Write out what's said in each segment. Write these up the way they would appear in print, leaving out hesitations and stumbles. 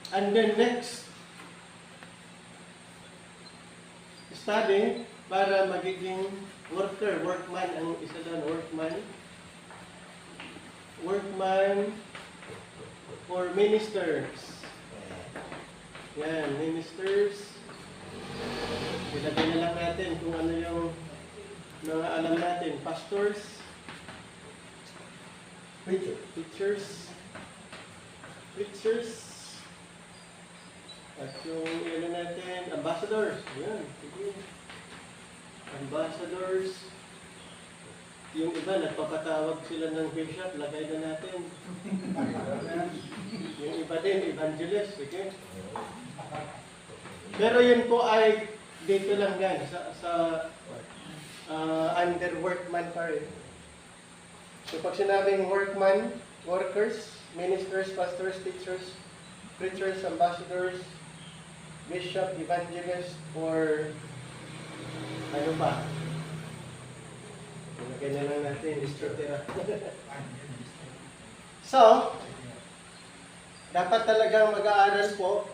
And then next study para magiging workman ang isa doon, workman for ministers. Yan, ministers. Ilagay na lang natin kung ano yung mga alam natin. Pastors, preachers, at yung ano natin, ambassadors. Yan, sige. Ambassadors. Yung iba, nagpapatawag sila ng bishop, lagay na natin. Yung iba din, evangelist. Sige. Pero yun po ay dito lang yan, sa under workman pa rin. So pag sinabing workman, workers, ministers, pastors, teachers, preachers, ambassadors, bishop, evangelist, or ano pa? Ganyan lang natin, instructor. So, dapat talagang mag-aaral po.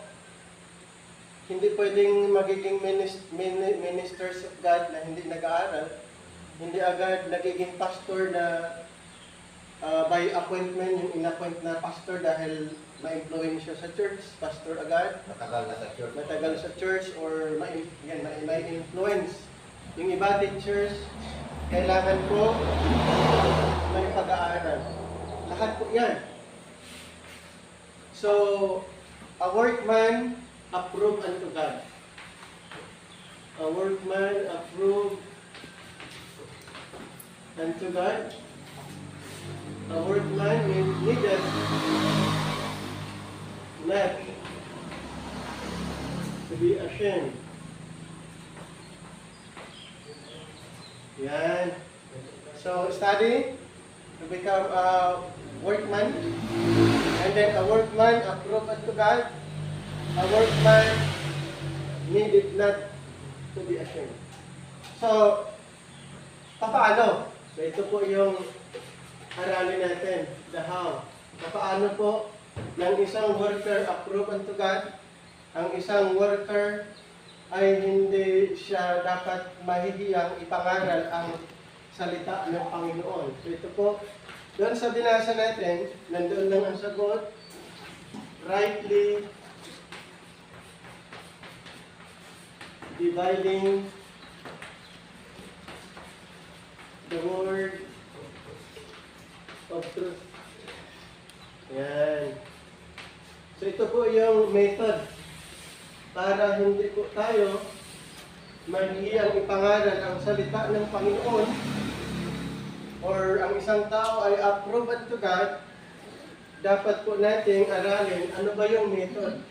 Hindi pwedeng magiging ministers of God na hindi nag-aaral. Hindi agad nagiging pastor na by appointment, yung in-appoint na pastor dahil ma-influence siya sa church, pastor agad. Matagal sa church or may influence. Yung iba teachers, kailangan po may pag-aaral. Lahat po yan. So, a workman approved unto God. A workman approved unto God. A workman needed not to be ashamed. Yan. So, study to become a workman. And then a workman approved unto God. A workman needed not to be ashamed. So, paano? So, ito po yung aralin natin. The how. Paano po ng isang worker approved unto God, ang isang worker ay hindi siya dapat mahihiyang ipangaral ang salita ng Panginoon. So ito po, doon sa binasa natin, nandoon lang ang sagot, rightly dividing the word of truth. Yan. So ito po yung method para hindi po tayo mahihiyang ipangaral ang salita ng Panginoon or ang isang tao ay approved unto God, dapat po nating aralin ano ba yung method.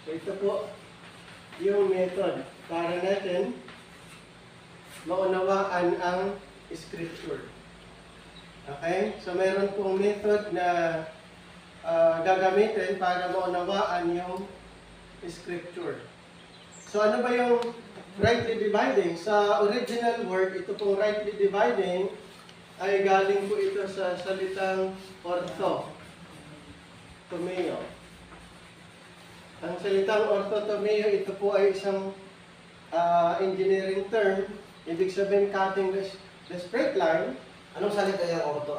So ito po yung method para natin maunawaan ang Scripture. Okay? So meron pong method na gagamitin para maunawaan yung Scripture. So ano ba yung rightly dividing? Sa original word, ito pong rightly dividing ay galing po ito sa salitang orthotomeo. Ang salitang orthotomeo, ito po ay isang engineering term. Ibig sabihin cutting the straight line. Anong salita yung orto?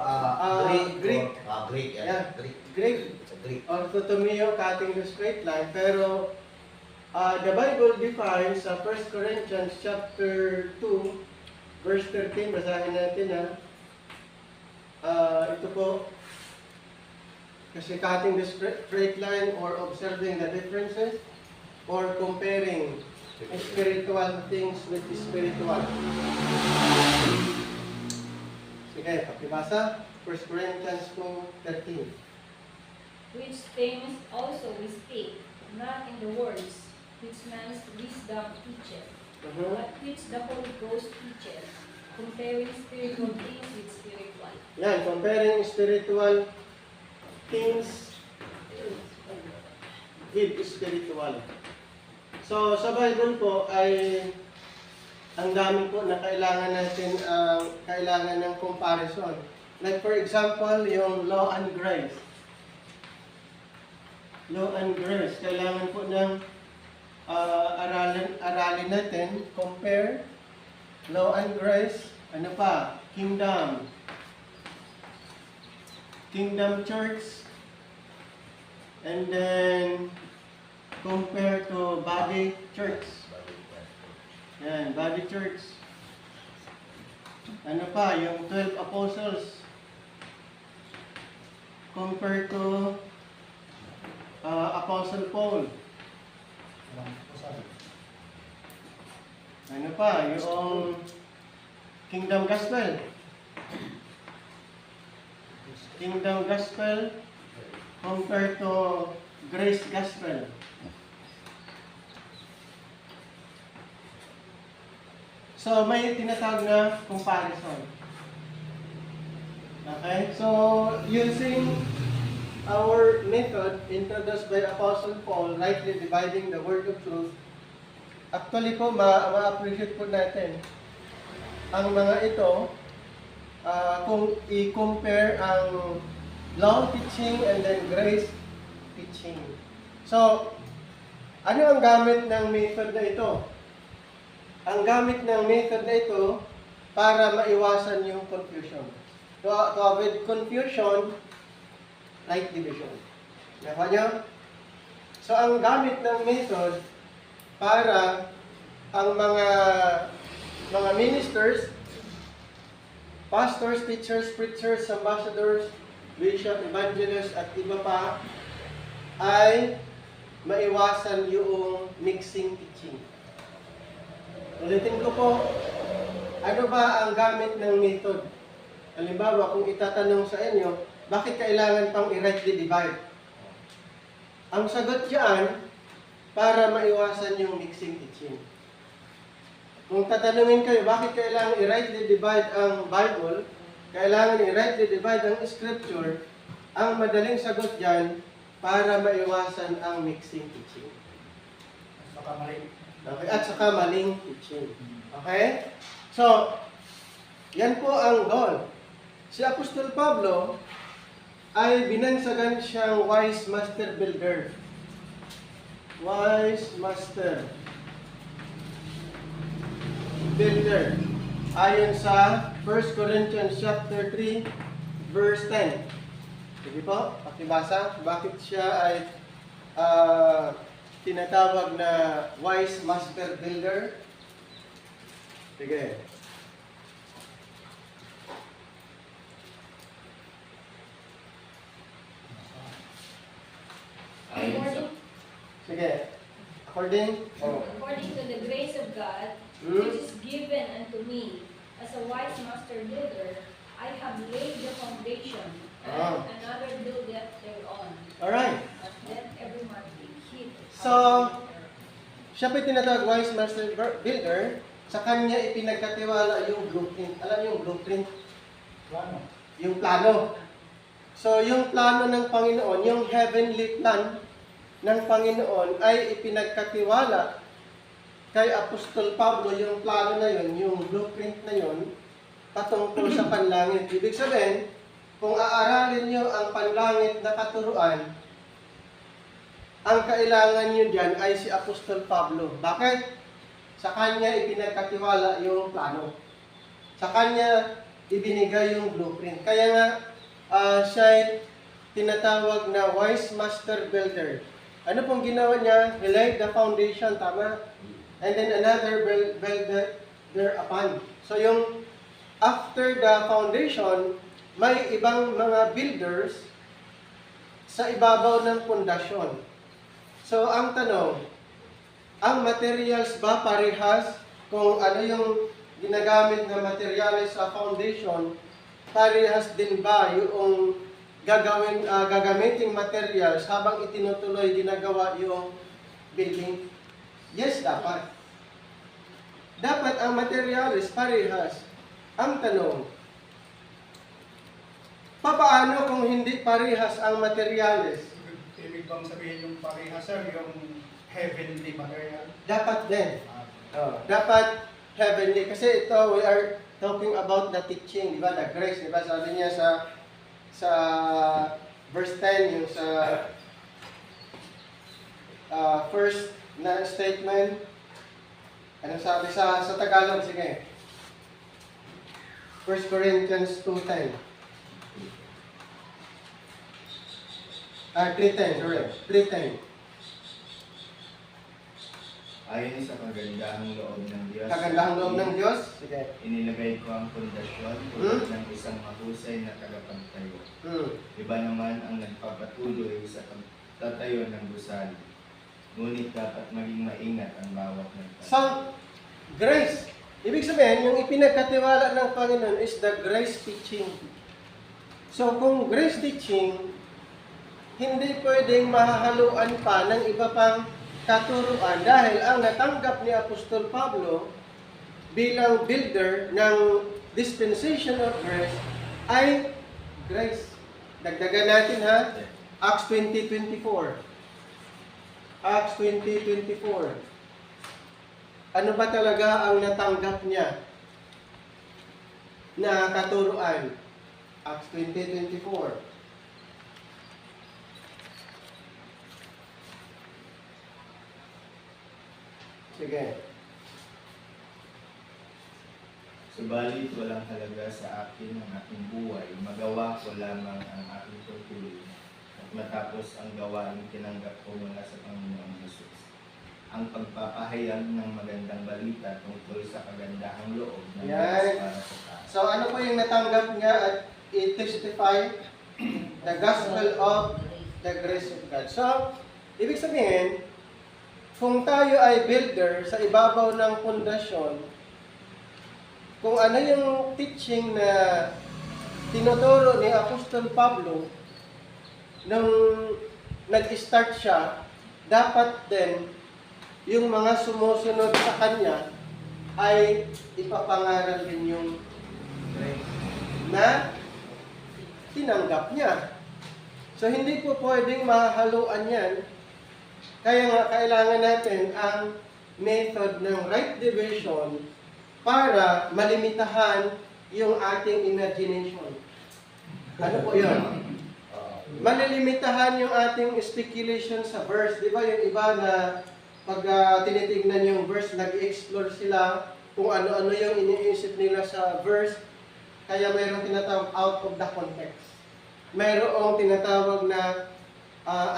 Greek. Greek. Yeah. Greek. Greek. Orthotomeo, cutting the straight line. Pero the Bible defines sa 1 Corinthians chapter 2, verse 13, basahin natin ito po, kasi cutting the straight line or observing the differences or comparing spiritual things with spiritual. Sige, pakibasa. 1 Corinthians 2:13. Which things also we speak, not in the words which man's wisdom teacheth, but which the Holy Ghost teacheth, comparing spiritual things with spiritual. Yan, comparing spiritual things with spiritual. So, sa Bible po ay ang dami po na kailangan natin, kailangan ng comparison. Like for example, yung law and grace. Law and grace. Kailangan po ng aralin natin. Compare. Law and grace. Ano pa? Kingdom. Kingdom church. And then, compare to body church. Yan, body church. Ano pa? Yung 12 apostles. Compare to Apostle Paul. Ano pa? Yung Kingdom Gospel. Kingdom Gospel compared to Grace Gospel. So, may tinatawag na comparison. Okay? So, using our method introduced by Apostle Paul, rightly dividing the word of truth, actually po, ma-appreciate po natin ang mga ito kung i-compare ang law teaching and then grace teaching. So, ano ang gamit ng method na ito? Ang gamit ng method na ito para maiwasan yung confusion. To avoid confusion, right division. Nakuha nyo? So, ang gamit ng method para ang mga ministers, pastors, teachers, preachers, ambassadors, bishop, evangelists, at iba pa, ay maiwasan yung mixing teaching. Ulitin ko po, ano ba ang gamit ng method? Halimbawa, kung itatanong sa inyo, bakit kailangan pang i-rightly divide? Ang sagot diyan, para maiwasan yung mixing teaching. Kung tatanungin kayo, bakit kailangan i-rightly divide ang Bible, kailangan i-rightly divide ang Scripture, ang madaling sagot diyan, para maiwasan ang mixing teaching. Okay, at saka maling teaching. Okay? So, yan po ang goal. Si Apostol Pablo ay binansagan siyang wise master builder. Wise master builder. Ayon sa 1 Corinthians chapter 3, verse 10. Sige po, pakibasa. Bakit siya ay tinatawag na wise master builder? Sige. Sige. According to the grace of God, which is given unto me as a wise master builder, I have laid the foundation, and another buildeth thereon. Alright. But let every man be hid. So, siya po'y tinatawag wise master builder. Sa kanya ipinagkatiwala yung blueprint. Alam niyo yung blueprint? Plano. Yung plano. So, yung plano ng Panginoon, yung heavenly plan ng Panginoon ay ipinagkatiwala kay Apostol Pablo. Yung plano na yun, yung blueprint na yun, patungkol sa panlangit. Ibig sabihin, kung aaralin nyo ang panlangit na katuruan, ang kailangan nyo dyan ay si Apostol Pablo. Bakit? Sa kanya ipinagkatiwala yung plano. Sa kanya ibinigay yung blueprint. Kaya nga, siya tinatawag na wise master builder. Ano pong ginawa niya? He laid the foundation, tama? And then another build thereupon. So yung after the foundation, may ibang mga builders sa ibabaw ng pundasyon. So ang tanong, ang materials ba parehas? Kung ano yung ginagamit na materials sa foundation, parehas din ba yung gagamiting materials habang itinutuloy ginagawa yung building? Yes, dapat. Dapat ang materials parehas. Ang tanong, papaano kung hindi parehas ang materials? Ibig bang sabihin yung parehas, sir, yung heavenly material? Dapat din. Dapat heavenly. Kasi ito, we are talking about the teaching, di ba? The grace, di ba? Sabi niya sa verse 10, yung sa first na statement. Anong sabi sa Tagalog? Sige. 1 Corinthians 2:10. 3:10, sorry. 3:10. Ayon sa kagandahang loob ng Diyos. Kagandahang loob ng Diyos. Sige. Inilagay ko ang pundasyon tulad ng isang mahusay na tagapagtayo. Iba naman ang nagpapatuloy sa pagtatayo ng gusali. Ngunit dapat maging maingat ang bawat nagtatayo. So, grace. Ibig sabihin, yung ipinagkatiwala ng Panginoon is the grace teaching. So, kung grace teaching, hindi pwedeng mahahaluan pa ng iba pang katuruan dahil ang natanggap ni Apostol Pablo bilang builder ng dispensation of grace ay grace. Dagdagan natin ha, Acts 20:24. Acts 20:24. Ano ba talaga ang natanggap niya na katuruan? Acts 20:24. Sige. Subalit walang halaga sa akin ang aking buhay, magawa ko lamang ang aking tungkulin at matapos ang gawain tinanggap ko mula sa Panginoong Jesus. Ang pagpapahayag ng magandang balita tungkol sa kagandahang loob ng Diyos para sa tao. So ano po yung natanggap niya at i-testify the gospel of the grace of God. So, ibig sabihin, kung tayo ay builder sa ibabaw ng pundasyon, kung ano yung teaching na tinuturo ni Apostol Pablo nung nag-start siya, dapat din yung mga sumusunod sa kanya ay ipapangaral din yung grace na tinanggap niya. So hindi po pwedeng mahahaluan yan. Kaya nga kailangan natin ang method ng right division para malimitahan yung ating imagination. Ano po yun? Malilimitahan yung ating speculation sa verse. Di ba yung iba na pag tinitignan yung verse, nag-explore sila kung ano-ano yung iniisip nila sa verse. Kaya mayroong tinatawag out of the context. Mayroong tinatawag na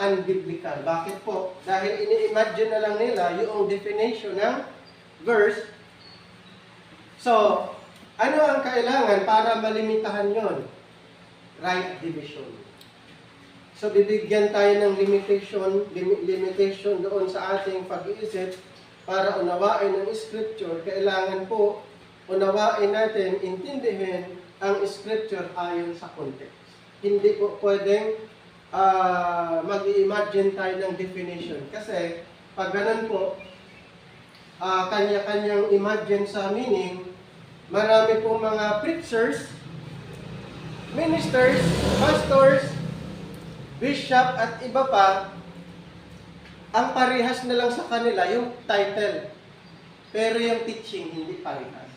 unbiblical. Bakit po? Dahil ini-imagine na lang nila yung definition ng verse. So, ano ang kailangan para malimitahan yon? Right division. So, bibigyan tayo ng limitation doon sa ating pag-iisip para unawain ang Scripture. Kailangan po unawain natin, intindihin ang Scripture ayon sa context. Hindi po pwedeng mag-i-imagine tayo ng definition. Kasi, pag ganun po, kanya-kanyang imagine sa meaning, marami pong mga preachers, ministers, pastors, bishop, at iba pa, ang parehas na lang sa kanila yung title. Pero yung teaching, hindi parehas.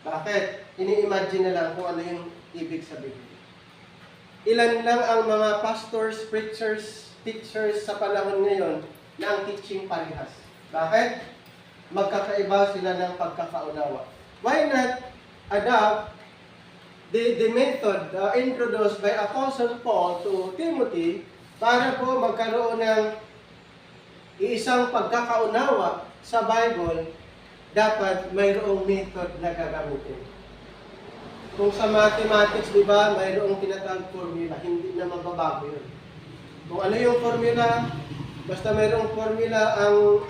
Bakit? Ini-imagine na lang kung ano yung ibig sabihin. Ilan lang ang mga pastors, preachers, teachers sa panahon ngayon na ang teaching parehas. Bakit? Magkakaiba sila ng pagkakaunawa. Why not adopt the method introduced by Apostle Paul to Timothy para po magkaroon ng iisang pagkakaunawa sa Bible, dapat mayroong method na gagamitin. Kung sa mathematics, di ba, mayroong tinatawag formula, hindi na magbabago yun. Kung ano yung formula, basta mayroong formula,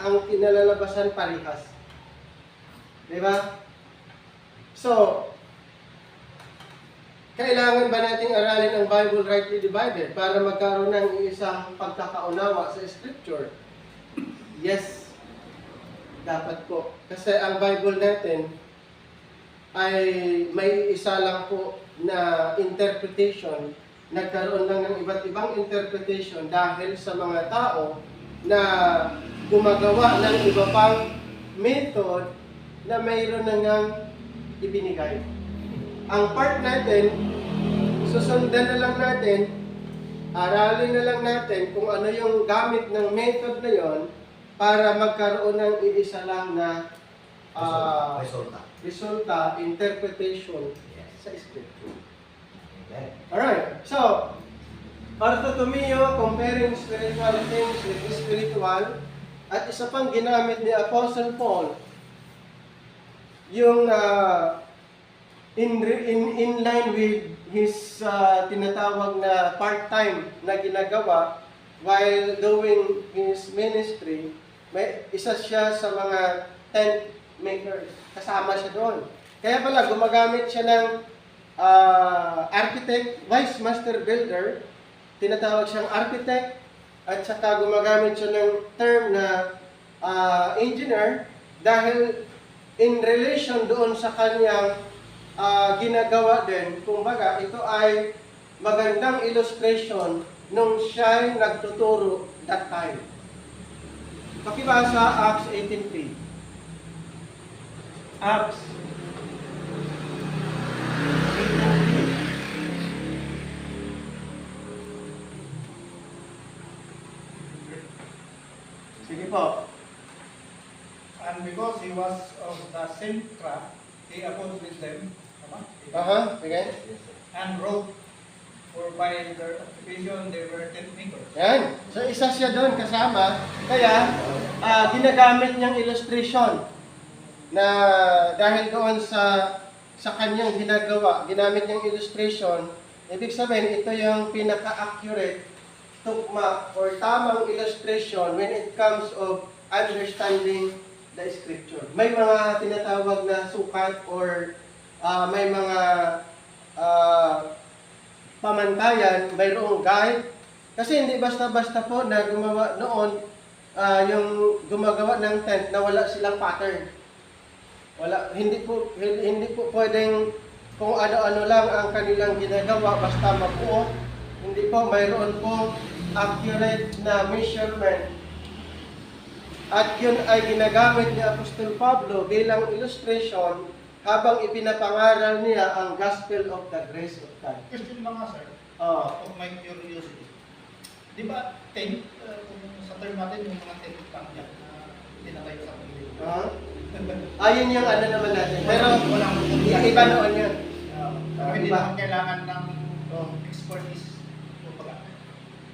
ang kinalalabasan parehas. Di ba? So, kailangan ba nating aralin ang Bible rightly divided para magkaroon ng isang pagkakaunawa sa Scripture? Yes, dapat po. Kasi ang Bible natin ay may isa lang po na interpretation. Nagkaroon lang ng iba't ibang interpretation dahil sa mga tao na gumagawa ng iba pang method na mayroon na ngang ibinigay. Ang part natin, susundan na lang natin, aralin na lang natin kung ano yung gamit ng method na yon para magkaroon ng iisa lang na Resulta. resulta, interpretation Yes. sa Scripture. Okay. Alright, so, Artotomio, comparing spiritual things with spiritual, at isa pang ginamit ni Apostle Paul, yung in line with his tinatawag na part-time na ginagawa while doing his ministry, may isa siya sa mga tent makers. Kasama siya doon. Kaya pala, gumagamit siya ng architect, vice master builder, tinatawag siyang architect, at saka gumagamit siya ng term na engineer dahil in relation doon sa kanyang ginagawa din. Kumbaga, ito ay magandang illustration nung siya nagtuturo that time. Pakibasa Acts 18:3. Acts 18:3. Sige po. And because he was of the same craft, he abode with them. Tama? Sige. And wrote, for by their occupation they were tent makers. Yan. So, isa siya doon kasama. Kaya, ginagamit niyang illustration na dahil doon sa kanyang ginagawa, ginamit niyang illustration, ibig sabihin, ito yung pinaka-accurate tugma or tamang illustration when it comes of understanding the Scripture. May mga tinatawag na sukat or may mga pamantayan, mayroong guide. Kasi hindi basta-basta po na gumawa noon, yung gumagawa ng tent na wala silang pattern. Hindi po pwedeng kung ano-ano lang ang kanilang ginagawa basta mabuo. Hindi po, mayroon pong accurate na measurement. At yun ay ginagamit ni Apostol Pablo bilang illustration habang ipinapangaral niya ang gospel of the grace of God. Question lang nga, sir. Oh. Of my curiosity. Di ba, tent, kung sa term natin, yung mga tent lang yan, tinatay sa pagkakas. Ayun yung ano naman natin. Pero walang iba noon yun. Pero hindi Diba? naman kailangan ng expertise. Kumbaga.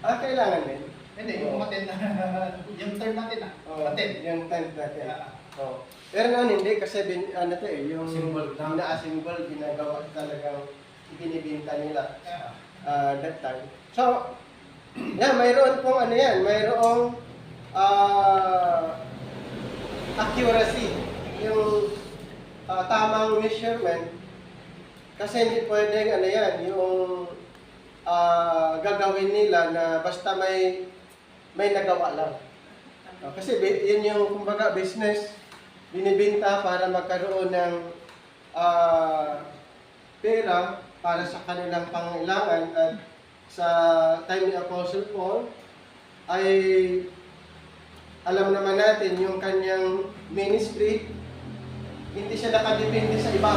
Kailangan din. Hindi, yung mga tent, yung term natin mga tent. Yung tent natin. Yeah. Oh. Pero noon hindi kasi yung Symbol lang. ina-symbol, ginagawa talagang binibinta nila Yeah. that time. So, mayroon pong ano yan, mayroong accuracy, yung tamang measurement. Kasi hindi pwedeng ano yan, yung gagawin nila na basta may nagawa lang. Kasi yun yung kumbaga business, binibinta para magkaroon ng pera para sa kanilang pangailangan. At sa time ni Apostle Paul ay alam naman natin yung kanyang ministry, hindi siya nakadepende sa iba.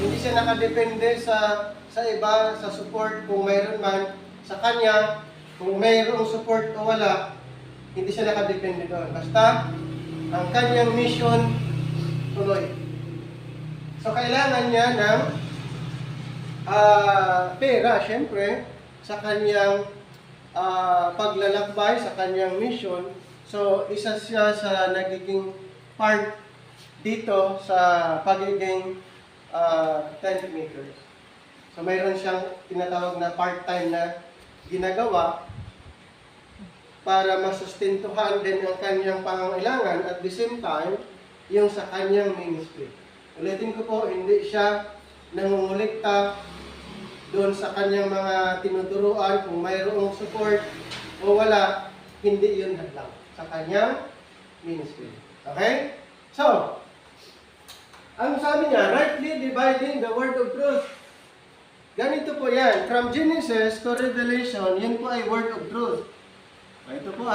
Hindi siya nakadepende sa iba, sa support kung mayroon man. Sa kanya, kung mayroong support o wala, hindi siya nakadepende doon. Basta, ang kanyang mission, tuloy. So, kailangan niya ng pera, syempre, sa kanyang paglalakbay, sa kanyang mission. So, isa siya sa nagiging part dito sa pagiging tent makers. So, mayroon siyang tinatawag na part-time na ginagawa para masustentuhan din ang kanyang pangangailangan at the same time, yung sa kanyang ministry. Ulitin ko po, hindi siya nangungulikta doon sa kanyang mga tinuturuan, kung mayroong support o wala, hindi yun hadlang sa kanyang ministry. Okay? So, ang sabi niya, rightly dividing the word of truth. Ganito po yan. From Genesis to Revelation, yun po ay word of truth. Ito po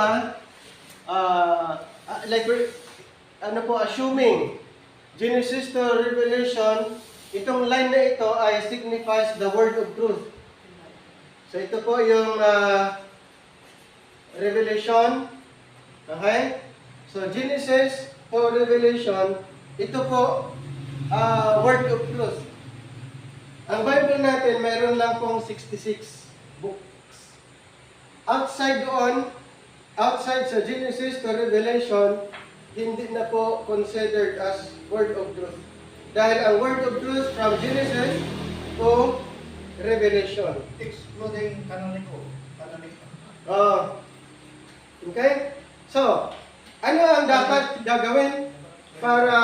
assuming Genesis to Revelation, itong line na ito ay signifies the word of truth. So ito po yung Revelation, Okay? So, Genesis to Revelation, ito po, word of truth. Ang Bible natin, mayroon lang pong 66 books. Outside sa Genesis to Revelation, hindi na po considered as word of truth. Dahil ang word of truth from Genesis to Revelation. Excluding canonical. Okay? So, ano ang dapat gagawin para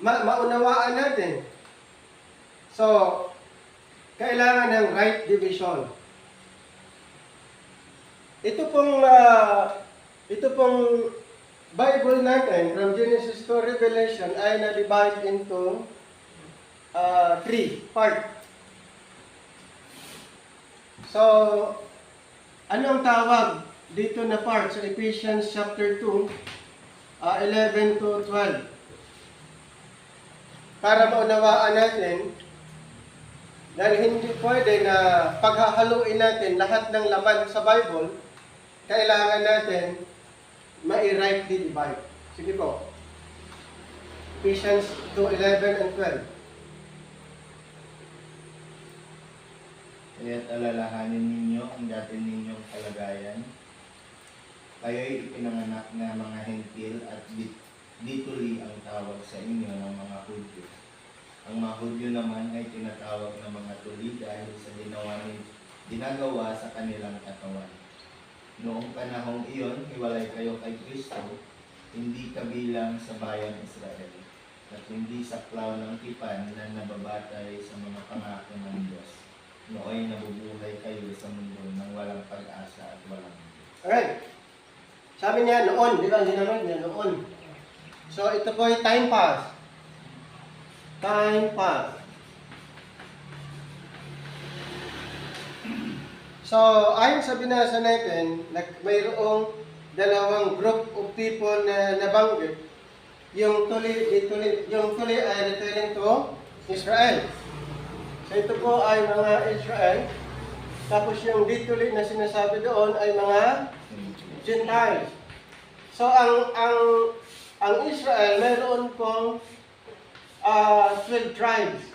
maunawaan natin? So, kailangan ng right division. Ito pong Bible natin from Genesis to Revelation ay na-divide into 3 parts. So, ano ang tawag dito na part sa Ephesians chapter 2, 11 to 12? Para maunawaan natin, dahil hindi pwede na paghahaluin natin lahat ng laman sa Bible, kailangan natin ma-rightly divide. Sige po. Ephesians 2:11 and 12. Kaya't alalahanin ninyo ang dati ninyong kalagayan. Kayo'y ipinanganak na mga hentil at dituli ang tawag sa inyo ng mga Hudyo. Ang mga Hudyo naman ay tinatawag na mga tuli dahil sa ginagawa sa kanilang katawan. Noong panahong iyon, hiwalay kayo kay Kristo, hindi kabilang sa bayan Israel, at hindi saklaw ng tipan na nababatay sa mga pangako ng Diyos. Nooy nabubuhay kayo sa mundo ng walang pag-asa at walang Diyos. Alright. Sabi niya noon, di ba? Ginamit niya noon. So, ito po ay time pass. Time pass. So, ayon sa binasa natin, mayroong dalawang group of people na nabanggit. Yung tuli ay referring to Israel. So, ito po ay mga Israel. Tapos yung dituli na sinasabi doon ay mga Gentiles. So, ang Israel, mayroon pong 12 tribes.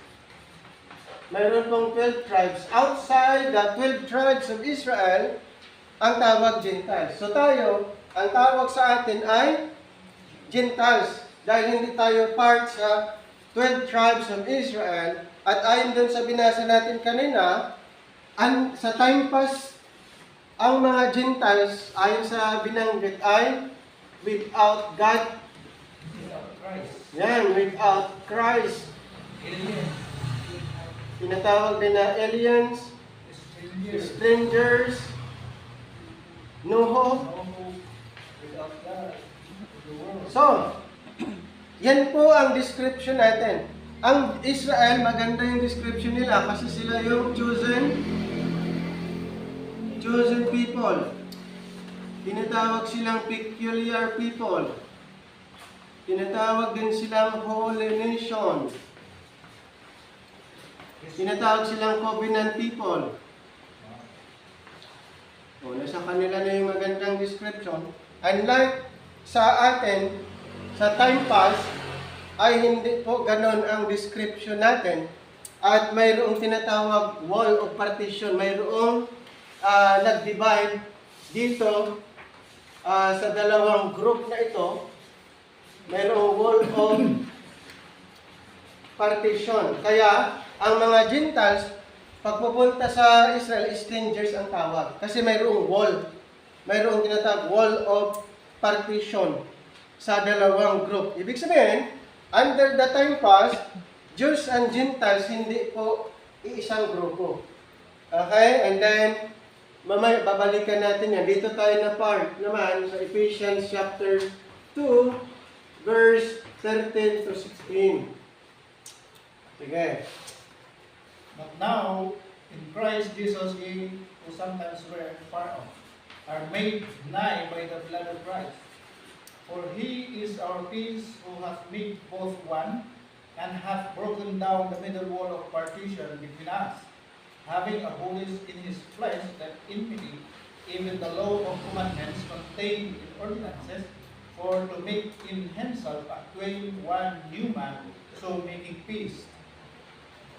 Mayroon pong 12 tribes. Outside the 12 tribes of Israel, ang tawag Gentiles. So tayo, ang tawag sa atin ay Gentiles. Dahil hindi tayo part sa 12 tribes of Israel. At ayon dun sa binasa natin kanina, sa time pass, ang mga Gentiles, ayon sa binanggit ay without God. Yan, without Christ. Tinatawag din na aliens, strangers, no hope. So, yan po ang description natin. Ang Israel, maganda yung description nila kasi sila yung chosen people. Tinatawag silang peculiar people. Tinatawag din silang holy nation. Tinatawag silang covenant people. O, nasa kanila na yung magandang description. Unlike sa atin, sa time pass, ay hindi po ganon ang description natin. At mayroong tinatawag wall of partition. Mayroong nag-divide dito sa dalawang group na ito. Mayroong wall of partition. Kaya, ang mga Gentiles, pagpupunta sa Israel, strangers ang tawag. Kasi mayroong wall. Mayroong tinatawag wall of partition sa dalawang group. Ibig sabihin, under the time pass, Jews and Gentiles hindi po iisang grupo. Okay? And then, mamaya babalikan natin yan. Dito tayo na part naman sa Ephesians chapter 2, verse 13 to 16. Sige. But now, in Christ Jesus, ye who sometimes were far off, are made nigh by the blood of Christ. For he is our peace, who hath made both one, and hath broken down the middle wall of partition between us, having abolished in his flesh that enmity, even the law of commandments contained in ordinances, for to make in himself a twain one new man, so making peace,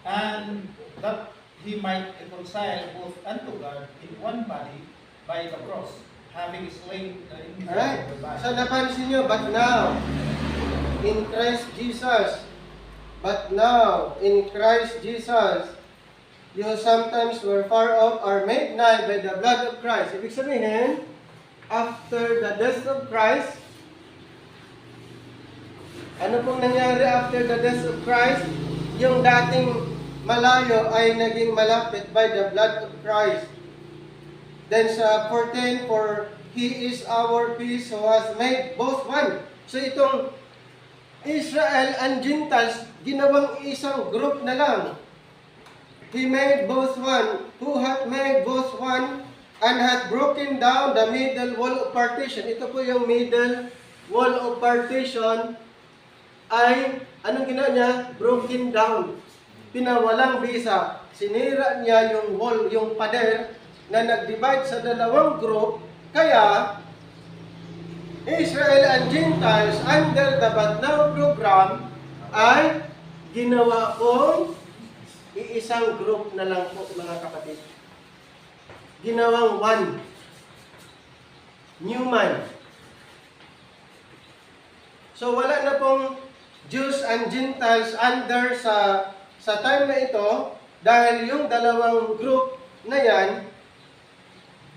and that he might reconcile both unto God in one body by the cross, having slain the enmity Alright? of the body. So napansin nyo, but now, in Christ Jesus, but now, in Christ Jesus, you sometimes were far off are made nigh by the blood of Christ. Ibig sabihin, after the death of Christ, ano pong nangyari after the death of Christ? Yung dating malayo ay naging malapit by the blood of Christ. Then sa 14, for He is our peace who has made both one. So itong Israel and Gentiles, ginawang isang group na lang. He made both one, who hath made both one, and hath broken down the middle wall of partition. Ito po yung middle wall of partition ay, anong ginawa niya? Broken down. Pinawalang bisa. Sinira niya yung wall, yung pader, na nag-divide sa dalawang group. Kaya, Israel and Gentiles under the But Now program ay ginawa kong iisang group na lang po, mga kapatid. Ginawang one. New man. So wala na pong Jews and Gentiles under sa time na ito dahil yung dalawang group na yan,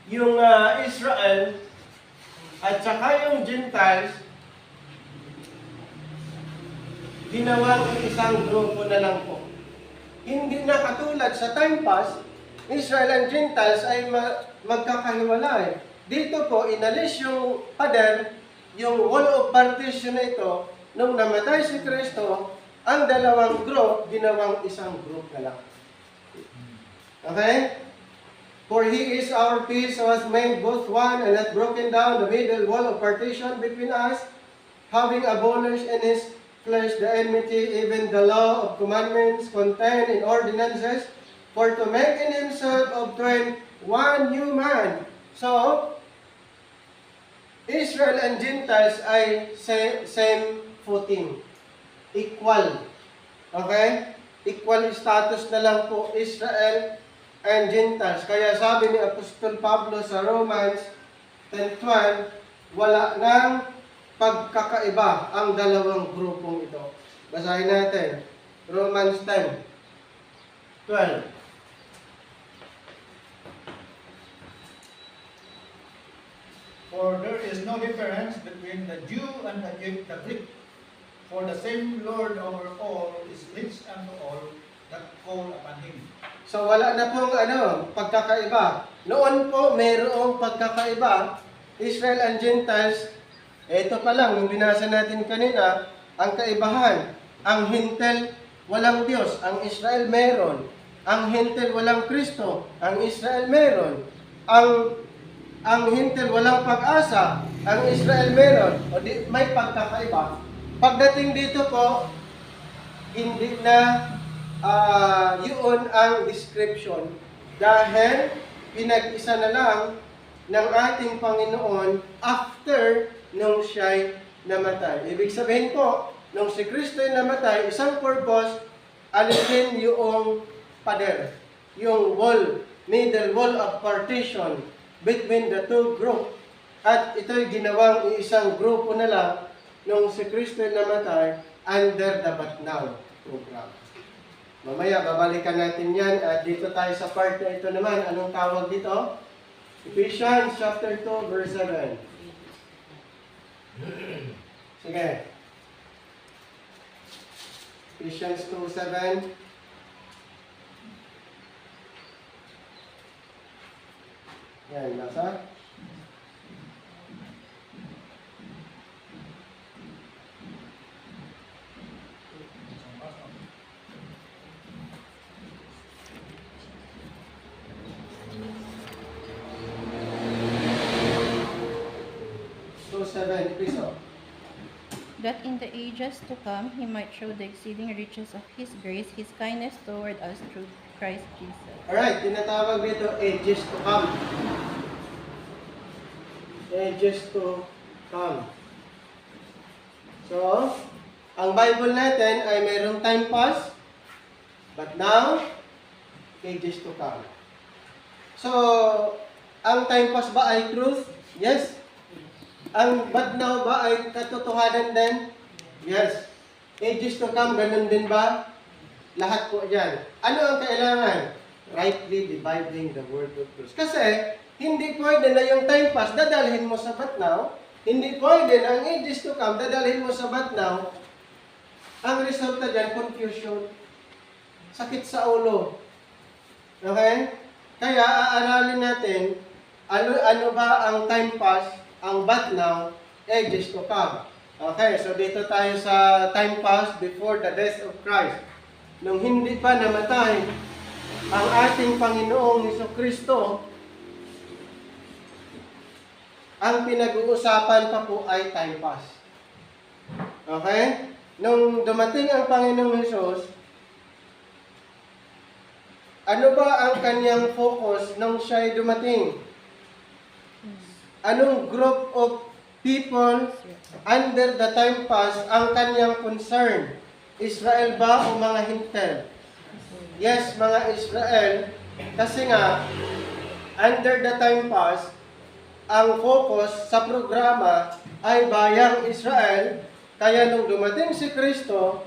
yung Israel at saka yung Gentiles, ginawang isang grupo na lang po. Hindi na katulad sa time past, Israel and Gentiles ay magkakahiwalay. Dito po, inalis yung pader, yung wall of partition na ito, nung namatay si Kristo, ang dalawang group, ginawang isang group na lang. Okay? For He is our peace, who has made both one, and hath broken down the middle wall of partition between us, having abolished in His flesh the enmity, even the law of commandments contained in ordinances, for to make in Himself of twain one new man. So, Israel and Gentiles ay same footing. Equal. Okay? Equal status na lang po Israel and Gentiles. Kaya sabi ni Apostol Pablo sa Romans 10:12, wala nang pagkakaiba ang dalawang grupong ito. Basahin natin. Romans 10:12. For there is no difference between the Jew and the Greek, for the same Lord over all is rich unto all that call upon Him. So wala na pong pagkakaiba. Noon po mayroong pagkakaiba. Israel and Gentiles, ito pa lang, yung binasa natin kanina, ang kaibahan. Ang Hintel, walang Diyos. Ang Israel meron. Ang Hintel, walang Kristo. Ang Israel meron. Ang Hintel, walang pag-asa. Ang Israel meron. O di, may pagkakaiba. Pagdating dito po, hindi na yun ang description. Dahil pinag-isa na lang ng ating Panginoon after nung siya'y namatay. Ibig sabihin po, nung si Kristo ay namatay, isang purpose, alisin yung pader, yung wall, middle wall of partition between the two group. At ito'y ginawang isang grupo na lang nung si Kristo ay namatay under the But Now program. Mamaya, babalikan natin yan. At dito tayo sa part na ito naman. Anong tawag dito? Ephesians chapter 2, verse 7. Sige. Ephesians 2:7. Yan, nasa? That in the ages to come He might show the exceeding riches of His grace, His kindness toward us through Christ Jesus. Alright, tinatawag dito ages to come. ages to come. So, ang Bible natin ay mayroong time past, but now, ages to come. So, ang time past ba ay truth? Yes. Ang but now ba ay katotohanan din? Yes. Ages to come, ganun din ba? Lahat po yan. Ano ang kailangan? Rightly dividing the word of truth. Kasi, hindi pwede na yung time past, dadalhin mo sa but now. Hindi pwede na ang ages to come, dadalhin mo sa but now. Ang resulta dyan, confusion. Sakit sa ulo. Okay? Kaya, aaralin natin, ano ba ang time past, ang but now, ages to come. Okay, so dito tayo sa time past before the death of Christ. Nung hindi pa namatay ang ating Panginoong Hesukristo, ang pinag-uusapan pa po ay time pass. Okay? Nung dumating ang Panginoong Hesus, ano ba ang kanyang focus nung siya'y dumating? Anong group of people under the time pass ang kanyang concern? Israel ba o mga Hintel? Yes, mga Israel. Kasi nga, under the time pass, ang focus sa programa ay bayang Israel. Kaya nung dumating si Kristo,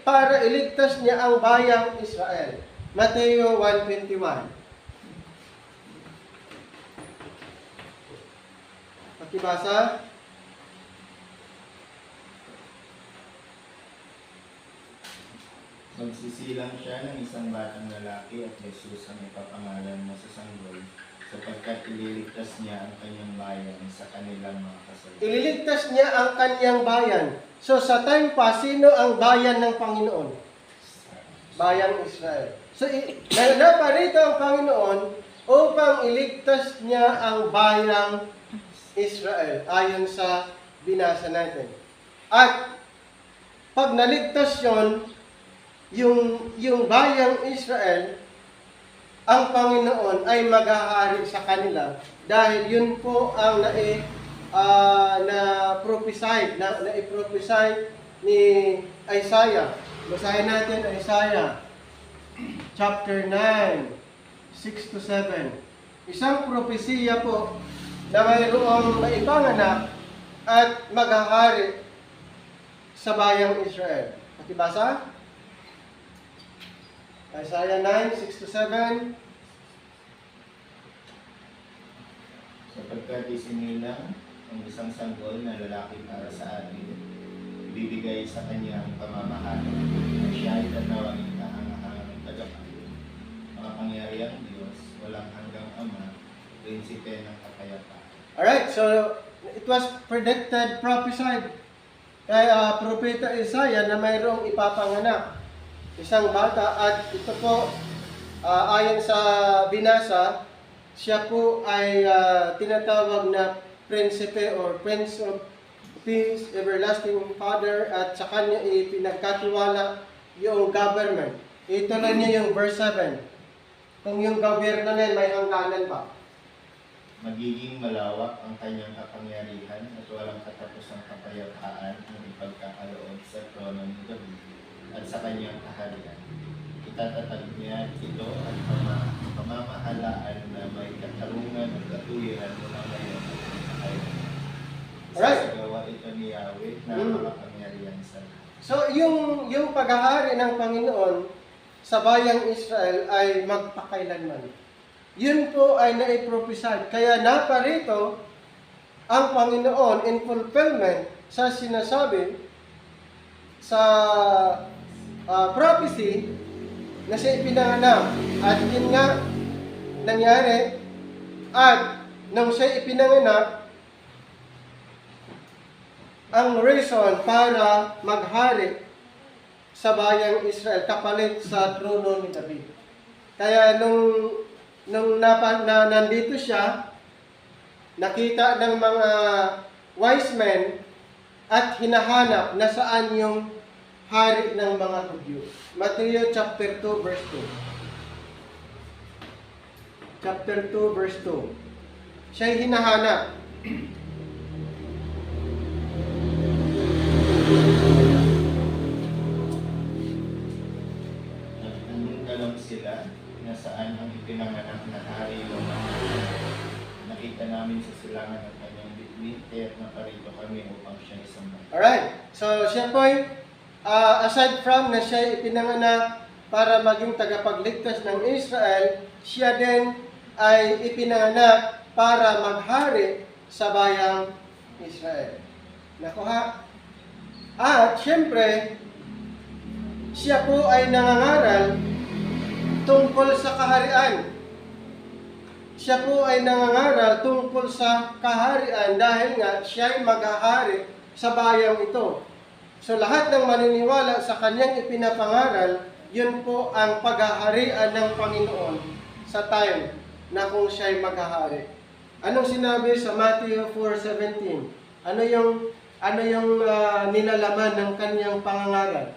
para iligtas niya ang bayang Israel. Mateo 1:21. Pakibasa. Magsisilang siya ng isang batang lalaki at Jesus ang ipapangalan mo sa sanggol, sapagkat ililigtas niya ang kanyang bayan sa kanilang mga kasalanan. Ililigtas niya ang kanyang bayan. So sa time pa, sino ang bayan ng Panginoon? Bayang Israel. So naparito ang Panginoon upang iligtas niya ang bayang Israel ayon sa binasa natin. At pag naligtas yung bayang Israel, ang Panginoon ay maghahari sa kanila dahil yun po ang na-prophesy ni Isaiah. Basahin natin Isaiah chapter 9, 6 to 7. Isang propesiya po na mayroong maipanganak at maghahari sa bayang Israel. Pakibasa? Isaiah 9, 6 to 7. Sapagkat isinilang ang isang sanggol na lalaki para sa atin, ibibigay sa kanya ang pamamahala, at siya ay tatawagin kahangahangang tagapangin. Makapangyariang Diyos, walang hanggang Ama, prinsipe ng kapayapaan. Alright, so it was predicted, prophesied kay Propeta Isaiah na mayroong ipapanganak. Isang bata at ito po, ayon sa binasa, siya po ay tinatawag na prinsipe or Prince of Peace, Everlasting Father, at sa kanya ipinagkatiwala yung government. Ituloy niya yung verse 7. Kung yung gobyerno na may hangganan pa. Magiging malawak ang kanyang kapangyarihan at walang katapusang kapayapaan ang ipagkakaloob sa trono ni David at sa kanyang kaharian. Itatatag niya ito at pamamahalaan na may katarungan at katuwiran mula ngayon at kaharian. Alright. Sa gawa ito ni Yahweh na makapangyarihan sa lahat. So yung paghahari ng Panginoon sa bayang Israel ay magpakailanman. Yun po ay naiprophesy. Kaya naparito ang Panginoon in fulfillment sa sinasabi sa prophecy na siya ipinanganak. At yun nga nangyari. At nung siya ipinanganak, ang reason para maghari sa bayang Israel kapalit sa trono ni David. Kaya nung nandito siya, nakita ng mga wise men at hinahanap na saan yung hari ng mga Hudyo. Matthew chapter 2 verse 2. Chapter 2 verse 2. Siya'y hinahanap. Nagtanong sila na saan ang ipinanganak na hari o nakita namin sa silangan ng kanyang bituin, kaya't naparito kami upang siya isambay. Alright, so siya po aside from na siya ipinanganak para maging tagapagligtas ng Israel, siya din ay ipinanganak para maghari sa bayang Israel. Nakuha? At syempre, siya po ay nangangaral tungkol sa kaharian. Siya po ay nangangaral tungkol sa kaharian dahil nga siya ay maghahari sa bayang ito. So lahat ng maniniwala sa kanyang ipinapangaral, yun po ang paghaharian ng Panginoon sa time na kung siya ay maghahari. Anong sinabi sa Matthew 4:17? Ano yung nilalaman ng kanyang pangangaral?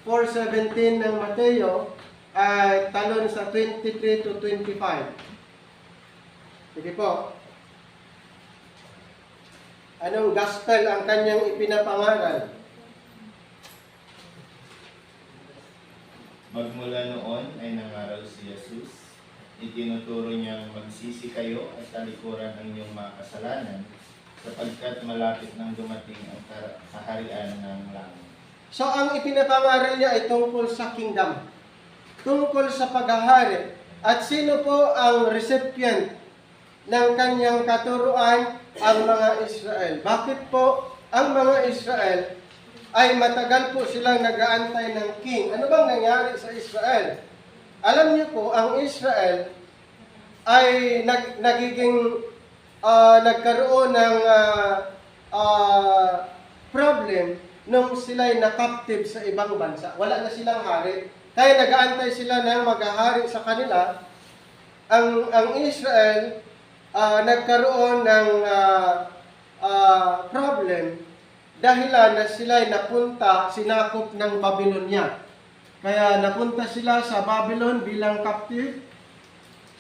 4:17 ng Mateo ay talon sa 23 to 25. Sige po. Anong gospel ang kanyang ipinapangaral? Magmula noon ay nangaral si Jesus. Itinuturo niyang magsisi kayo at talikuran ang inyong mga kasalanan sapagkat malapit nang dumating ang kaharian ng langit. So ang ipinapangaral niya ay tungkol sa kingdom. Tungkol sa paghahari. At sino po ang recipient ng kanyang katuruan? Ang mga Israel. Bakit po ang mga Israel ay matagal po silang nag-aantay ng king? Ano bang nangyari sa Israel? Alam niyo po, ang Israel ay nagkaroon ng problem nung sila'y na-captive sa ibang bansa. Wala na silang hari. Kaya nag-aantay sila ng maghahari sa kanila. Ang Israel nagkaroon ng problem dahilan na sila'y napunta, sinakop ng Babylonia. Kaya napunta sila sa Babylon bilang captive.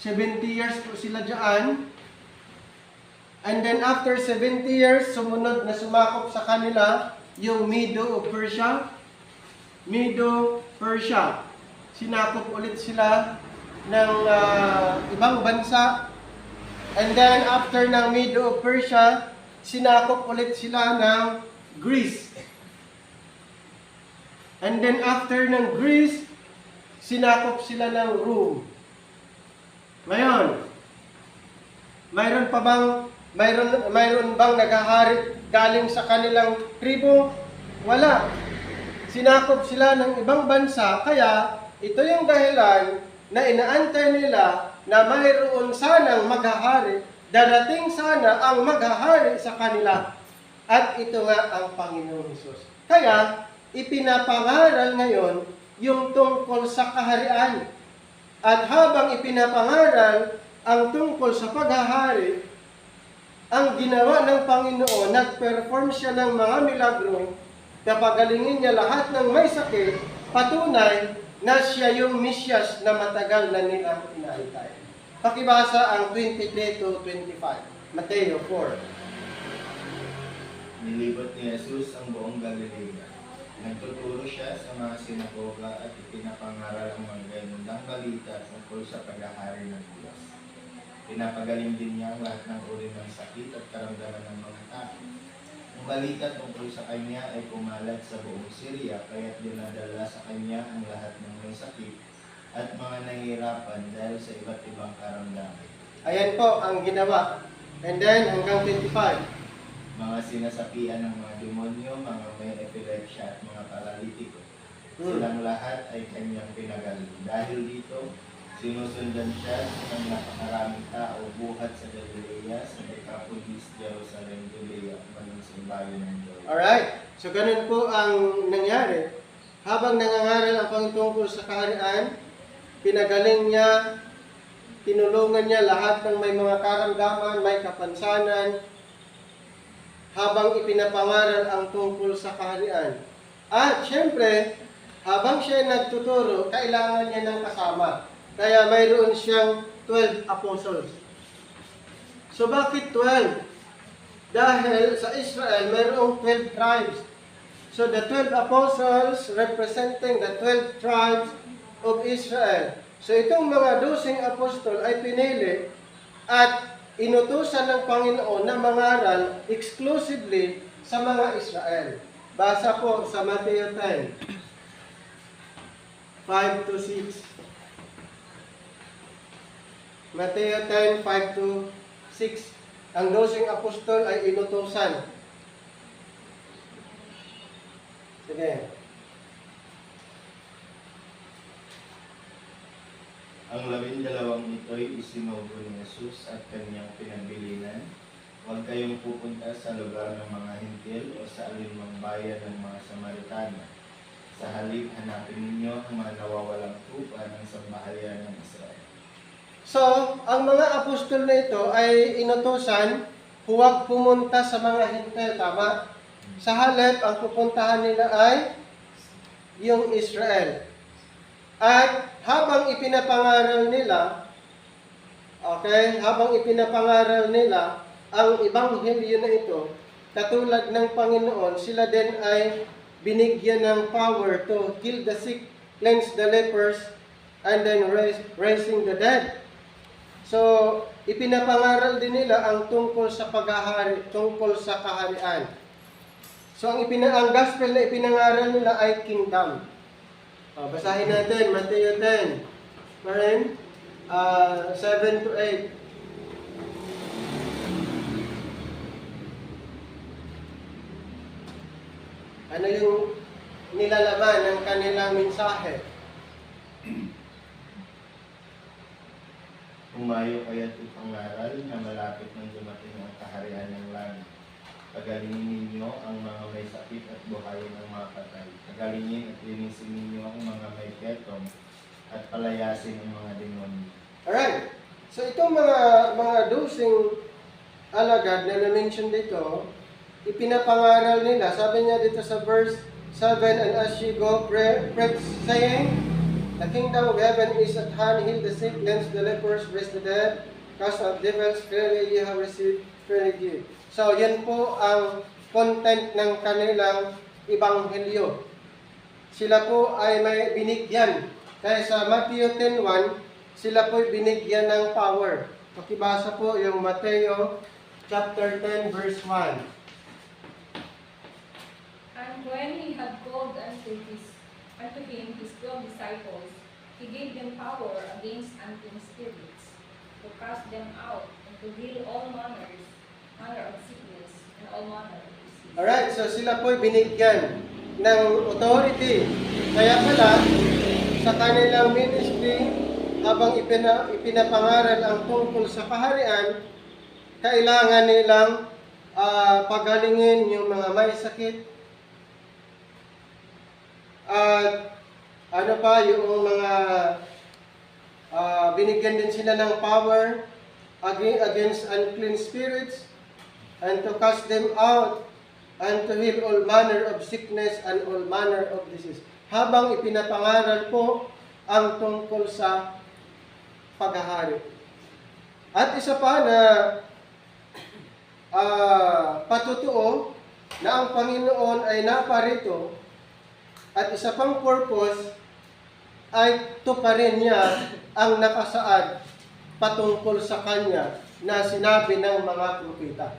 70 years po sila dyan. And then after 70 years, sumunod na sumakop sa kanila yung Medo of Persia. Medo-Persia. Sinakop ulit sila ng ibang bansa. And then after ng Medo of Persia, sinakop ulit sila ng Greece. And then after ng Greece, sinakop sila ng Rome. Ngayon, mayroon bang naghahari galing sa kanilang tribo? Wala. Sinakop sila ng ibang bansa, kaya ito yung dahilan na inaantay nila na mayroon sanang maghahari, darating sana ang maghahari sa kanila. At ito nga ang Panginoong Hesus. Kaya, ipinapangaral ngayon yung tungkol sa kaharian. At habang ipinapangaral ang tungkol sa paghahari, ang ginawa ng Panginoon, nag-perform siya ng mga milagro, kapagalingin niya lahat ng may sakit, patunay na siya yung Mesyas na matagal na nilang inaantay. Pakibasa ang 23 to 25, Mateo 4. Nilibot ni Jesus ang buong Galilea. Nagtuturo siya sa mga sinagoga at ipinapangaral ang mga ganundang balita tungkol sa paghahari ng Diyos. Pinapagaling din niya ang lahat ng uri ng sakit at karamdaman ng mga tao. Ang balita tungkol sa kanya ay kumalat sa buong Syria, kaya't dinadala sa kanya ang lahat ng may sakit at mga nahihirapan dahil sa iba't ibang karamdaman. Ayan po ang ginawa. And then hanggang 25. Mga sinasapian ng mga demonyo, mga may epilepsya at mga paralitiko. Silang lahat ay kanyang pinagaling. Dahil dito, sinusundan siya ng napakaraming tao buhat sa Galilea, sa Decapolis, Jerusalem, Judea, maging sa bayan ng Jordan. Alright, so ganun po ang nangyari. Habang nangangaral ang pangtungkol sa kaharian, pinagaling niya, tinulungan niya lahat ng may mga karamdaman, may kapansanan, habang ipinapangaral ang tungkol sa kaharian. At syempre, habang siya nagtuturo, kailangan niya ng kasama. Kaya mayroon siyang 12 apostles. So bakit 12? Dahil sa Israel, mayroong 12 tribes. So the 12 apostles representing the 12 tribes of Israel. So itong mga 12 apostol ay pinili at inutusan ng Panginoon na mangaral exclusively sa mga Israel. Basa po sa Mateo 10, 5 to 6. Mateo 10, 5 to 6. Ang 12 apostol ay inutusan. Sige. Ang 12 ito'y isinugo ni Jesus at kanyang pinagbilinan. Huwag kayong pupunta sa lugar ng mga hintil o sa alinmang bayan ng mga Samaritano. Sa halip, hanapin ninyo ang mga nawawalang tupa ng sambahayan ng Israel. So, ang mga apostol na ito ay inutusan, huwag pumunta sa mga hintil, tama? Sa halip, ang pupuntahan nila ay yung Israel. At habang ipinapangaral nila, ang ebanghelyo na ito, katulad ng Panginoon, sila din ay binigyan ng power to heal the sick, cleanse the lepers, and then raising the dead. So, ipinapangaral din nila ang tungkol sa paghahari, tungkol sa kaharian. So, ang gospel na ipinangaral nila ay kingdom. Basahin natin, Mateo 10, 7 to 8. Ano yung nilalaman ng kanilang mensahe? Humayo kaya't ipangaral na malapit nang dumating ang kaharian ng langit. Pagalingin ninyo ang mga may sakit at buhayin ang mga patay. Pagalingin at linisin ninyo ang mga may ketong at palayasin ang mga demonyo. Alright. So itong mga dosing alagad na na-mention dito, ipinapangaral nila. Sabi niya dito sa verse 7, and as you go, preach saying, the kingdom of heaven is at hand, heal the sick, cleanse the lepers, raise the dead, cast out devils, freely you have received, freely give. So yan po ang content ng kanilang ebanghelyo. Sila po ay may binigyan. Kaya sa Matthew 10:1, sila po ay binigyan ng power. Pakibasa po yung Mateo chapter 10 verse 1. And when he had called unto him his 12 disciples, he gave them power against unclean spirits, to cast them out, and to heal all manner of sickness, and all manner of disease. Alright, so sila po ay binigyan ng authority. Kaya pala, sa kanilang ministry, habang ipinapangaral ang tungkol sa kaharian, kailangan nilang pagalingin yung mga may sakit, at yung mga binigyan din sila ng power against unclean spirits, and to cast them out, and to heal all manner of sickness and all manner of disease. Habang ipinapangaral po ang tungkol sa paghahari. At isa pa na patutuo na ang Panginoon ay naparito, at isa pang purpose ay tuparin niya ang nakasaad patungkol sa Kanya na sinabi ng mga propeta.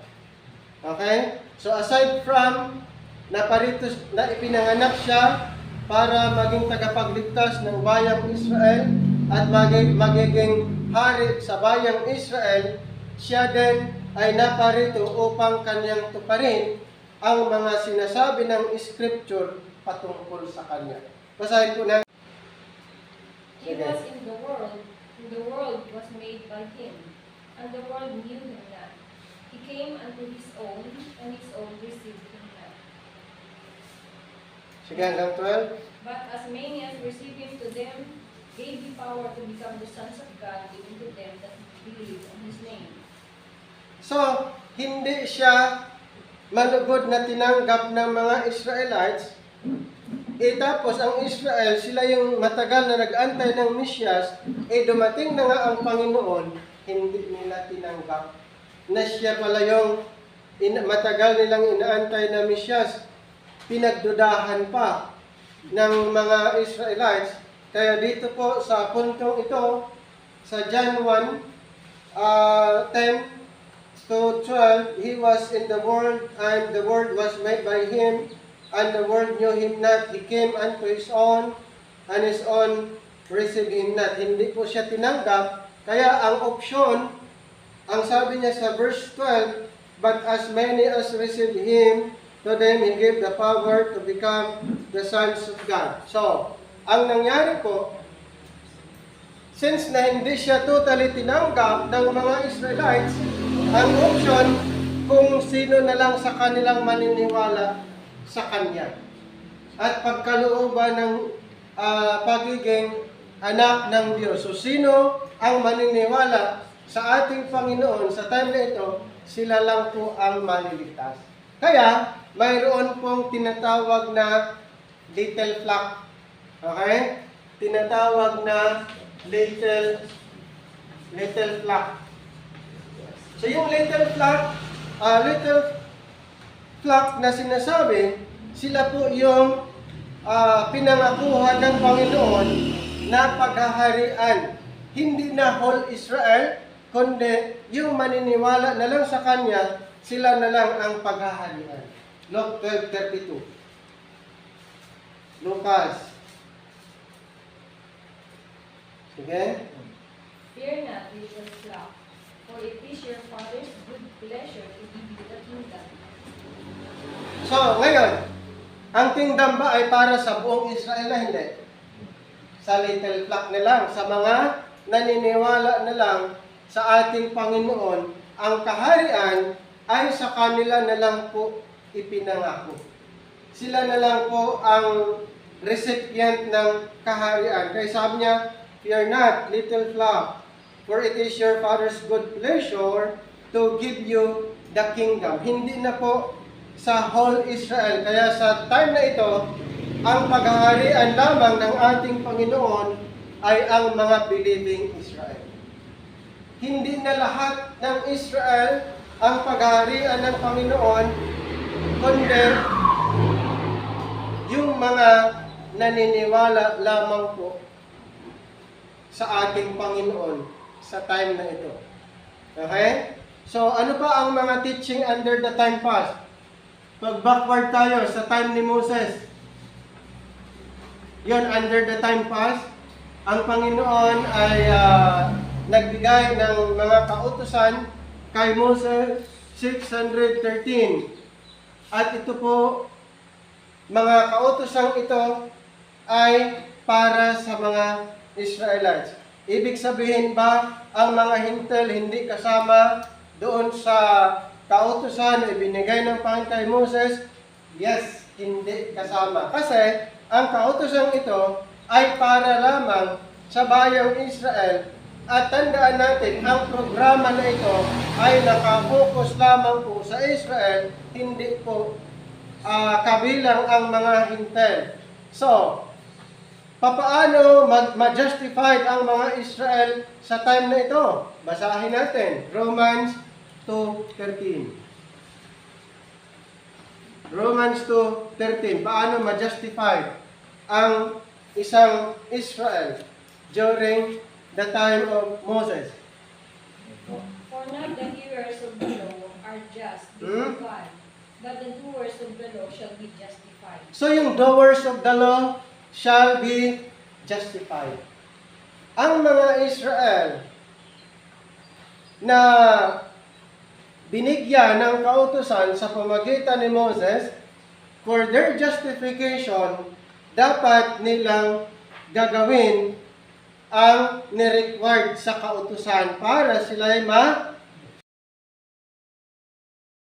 Okay? So aside from naparito na ipinanganak siya para maging tagapagligtas ng bayang Israel at magiging hari sa bayang Israel, siya din ay naparito upang kanyang tuparin ang mga sinasabi ng Scripture patungkol sa Kanya. Basahin po na. He was in the world, and the world was made by him, and the world knew him not. He came unto his own, and his own received him not. Sige, hanggang 12. But as many as received him, to them gave he power to become the sons of God, given to them that believe on his name. So, hindi siya malugod na tinanggap ng mga Israelites. Tapos ang Israel, sila yung matagal na nag-antay ng Mesyas, dumating na nga ang Panginoon, hindi nila tinanggap na siya pala yung matagal nilang inaantay na Mesyas, pinagdudahan pa ng mga Israelites. Kaya dito po sa puntong ito, sa John 1, 10 to 12, He was in the world, and the world was made by Him, and the world knew Him not. He came unto His own, and His own received Him not. Hindi po siya tinanggap. Kaya ang option, ang sabi niya sa verse 12, but as many as received Him, to them He gave the power to become the sons of God. So, ang nangyari po, since na hindi siya totally tinanggap ng mga Israelites, ang option kung sino na lang sa kanilang maniniwala sa Kanya. At pagkalooban ng pagiging anak ng Diyos. So, sino ang maniniwala sa ating Panginoon sa time na ito, sila lang po ang maliligtas. Kaya, mayroon pong tinatawag na little flock. Okay? Tinatawag na little flock. So yung little flock na sinasabi, sila po yung pinangakuhan ng Panginoon na paghaharian. Hindi na whole Israel, kundi yung maniniwala na lang sa Kanya, sila na lang ang paghaharian. Luke 12:32. Lucas. Sige. Fear not, little flock, for it is your Father's good pleasure to give you the kingdom. So, ngayon, ang kingdom ba ay para sa buong Israel na hindi? Sa little flock na lang, sa mga naniniwala na lang sa ating Panginoon, ang kaharian ay sa kanila na lang po ipinangako. Sila na lang po ang recipient ng kaharian. Kaya sabi niya, fear not, little flock, for it is your Father's good pleasure to give you the kingdom. Hindi na po sa whole Israel. Kaya sa time na ito, ang paghaharian lamang ng ating Panginoon ay ang mga believing Israel. Hindi na lahat ng Israel ang paghaharian ng Panginoon, kundi yung mga naniniwala lamang po sa ating Panginoon sa time na ito. Okay? So, ano pa ang mga teaching under the time past? Pag-backward tayo sa time ni Moses. Yon, under the time past, ang Panginoon ay nagbigay ng mga kautusan kay Moses 613. At ito po, mga kautosang ito ay para sa mga Israelites. Ibig sabihin ba, ang mga hintel hindi kasama doon sa kautusan na ibinigay ng Panginoon kay Moses? Yes, hindi kasama. Kasi, ang kautosang ito ay para lamang sa bayang Israel. At tandaan natin, ang programa na ito ay nakapokus lamang po sa Israel, hindi po kabilang ang mga hintel. So, papaano ma-justified ang mga Israel sa time na ito? Basahin natin, Romans 2:13. Romans 2:13. Paano ma-justified ang isang Israel during the time of Moses? For not the hearers of the law are just before God, but the doers of the law shall be justified. So yung doers of the law shall be justified. Ang mga Israel na binigyan ng kautusan sa pamagitan ni Moses, for their justification, dapat nilang gagawin ang nirequired sa kautusan para sila'y